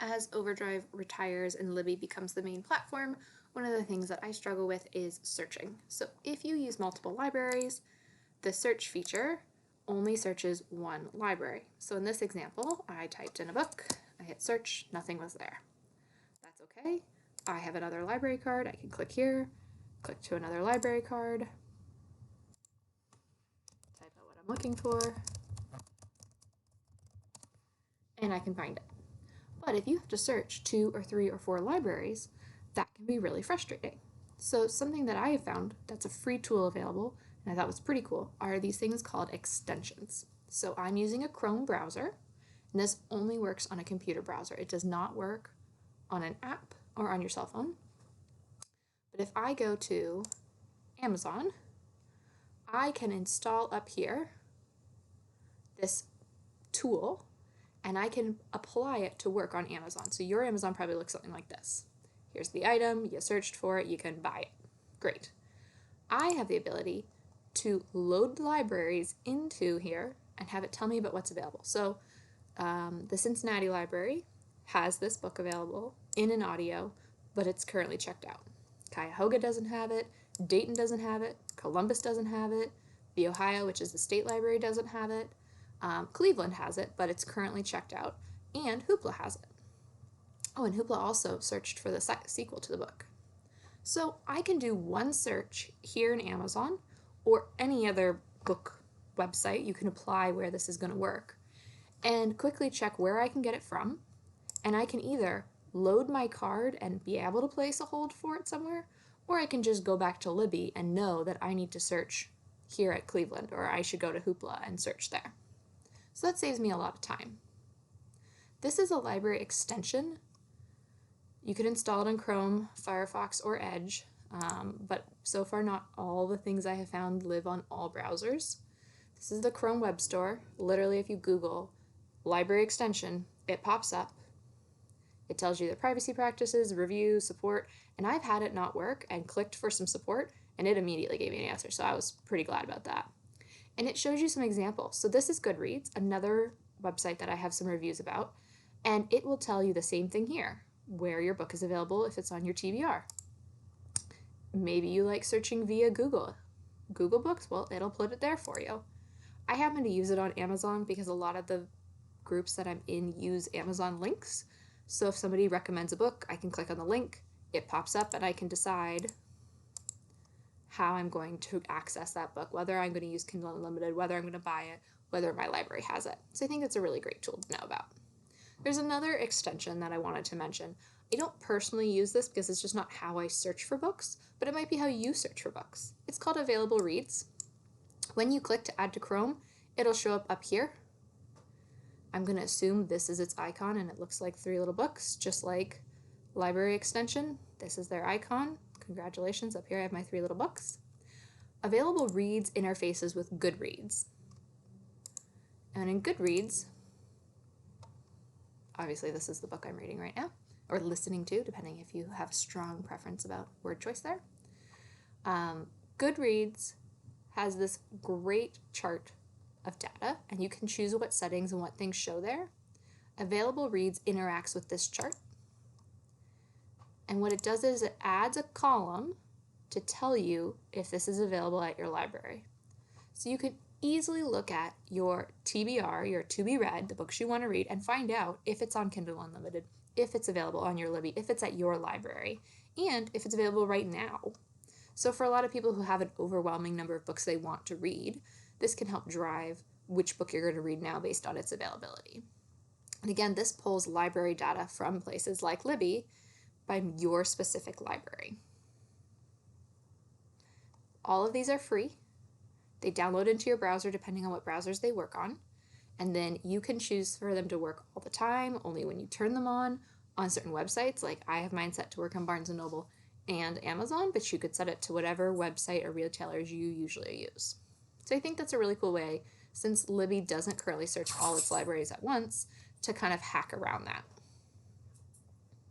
As OverDrive retires and Libby becomes the main platform, one of the things that I struggle with is searching. So if you use multiple libraries, the search feature only searches one library. So in this example, I typed in a book, I hit search, nothing was there. That's okay. I have another library card, I can click here, click to another library card, type out what I'm looking for, and I can find it. But if you have to search 2 or 3 or 4 libraries, that can be really frustrating. So something that I have found that's a free tool available, and I thought was pretty cool, are these things called extensions. So I'm using a Chrome browser, and this only works on a computer browser. It does not work on an app or on your cell phone. But if I go to Amazon, I can install up here this tool and I can apply it to work on Amazon. So your Amazon probably looks something like this. Here's the item, you searched for it, you can buy it. Great. I have the ability to load libraries into here and have it tell me about what's available. So the Cincinnati Library has this book available in an audio, but it's currently checked out. Cuyahoga doesn't have it, Dayton doesn't have it, Columbus doesn't have it, the Ohio, which is the state library, doesn't have it, Cleveland has it, but it's currently checked out, and Hoopla has it. Oh, and Hoopla also searched for the sequel to the book. So I can do one search here in Amazon or any other book website. You can apply where this is going to work and quickly check where I can get it from. And I can either load my card and be able to place a hold for it somewhere, or I can just go back to Libby and know that I need to search here at Cleveland, or I should go to Hoopla and search there. So that saves me a lot of time. This is a library extension. You can install it in Chrome, Firefox, or Edge, but so far not all the things I have found live on all browsers. This is the Chrome Web Store. Literally, if you Google library extension, it pops up. It tells you the privacy practices, review, support, and I've had it not work and clicked for some support, and it immediately gave me an answer, so I was pretty glad about that. And it shows you some examples. So this is Goodreads, another website that I have some reviews about, and it will tell you the same thing here, where your book is available if it's on your TBR. Maybe you like searching via Google Books, well, it'll put it there for you. I happen to use it on Amazon because a lot of the groups that I'm in use Amazon links. So if somebody recommends a book, I can click on the link, it pops up, and I can decide how I'm going to access that book, whether I'm going to use Kindle Unlimited, whether I'm going to buy it, whether my library has it. So I think it's a really great tool to know about. There's another extension that I wanted to mention. I don't personally use this because it's just not how I search for books, but it might be how you search for books. It's called Available Reads. When you click to add to Chrome, it'll show up here. I'm going to assume this is its icon and it looks like 3 little books, just like library extension. This is their icon. Congratulations, up here I have my 3 little books. Available Reads interfaces with Goodreads. And in Goodreads, obviously this is the book I'm reading right now, or listening to, depending if you have a strong preference about word choice there. Goodreads has this great chart of data, and you can choose what settings and what things show there. Available Reads interacts with this chart. And what it does is it adds a column to tell you if this is available at your library. So you can easily look at your TBR, your to be read, the books you want to read, and find out if it's on Kindle Unlimited, if it's available on your Libby, if it's at your library, and if it's available right now. So for a lot of people who have an overwhelming number of books they want to read, this can help drive which book you're going to read now based on its availability. And again, this pulls library data from places like Libby by your specific library. All of these are free. They download into your browser depending on what browsers they work on, and then you can choose for them to work all the time, only when you turn them on certain websites. Like I have mine set to work on Barnes & Noble and Amazon, but you could set it to whatever website or retailers you usually use. So I think that's a really cool way, since Libby doesn't currently search all its libraries at once, to kind of hack around that.